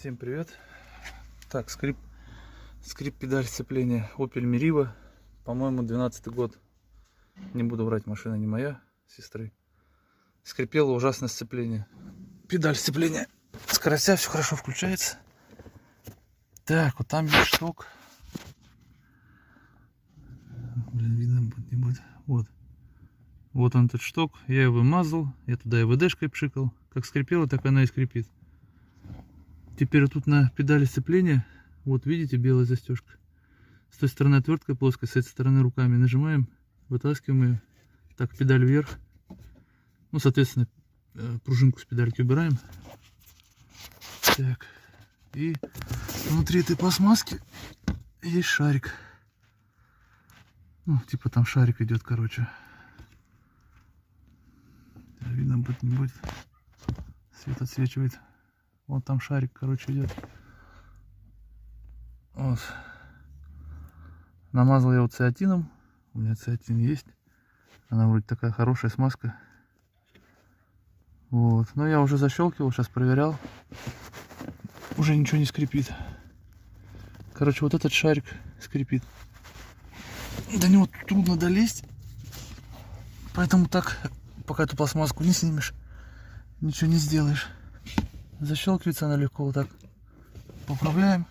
Всем привет. Так, скрип педаль сцепления Opel Meriva, по-моему, 12-й год. Не буду врать, машина не моя, сестры. Скрипело ужасное сцепление. Педаль сцепления скоростя, все хорошо включается. Так, вот там есть шток. Блин, видно будет, не будет. Вот он, этот шток. Я его вымазал, я туда ЭВДшкой пшикал. Как скрипело, так она и скрипит. Теперь тут на педали сцепления, вот видите, белая застежка. С той стороны отвертка плоская, с этой стороны руками нажимаем, вытаскиваем ее. Так, педаль вверх. Ну, соответственно, пружинку с педальки убираем. Так, и внутри этой пластмасски есть шарик. Ну, типа там шарик идет, короче. Видно будет, не будет. Свет отсвечивает. Вот там шарик, короче, идет. Вот. Намазал я его циатином. У меня циатин есть. Она вроде такая хорошая смазка. Вот. Но я уже защелкивал, сейчас проверял. Уже ничего не скрипит. Короче, вот этот шарик скрипит. До него трудно долезть. Поэтому так, пока эту пластмасску не снимешь, ничего не сделаешь. Защелкивается она легко, вот так поправляем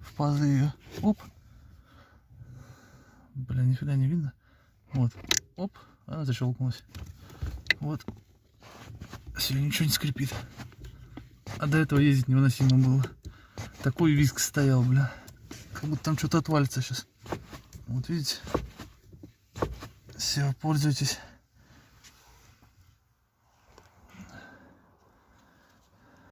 в пазы ее. Оп. Блин, нифига не видно. Вот. Оп. Она защелкнулась. Вот. Все, ничего не скрипит. А до этого ездить невыносимо было. Такой визг стоял, бля. Как будто там что-то отвалится сейчас. Вот видите. Все, пользуйтесь.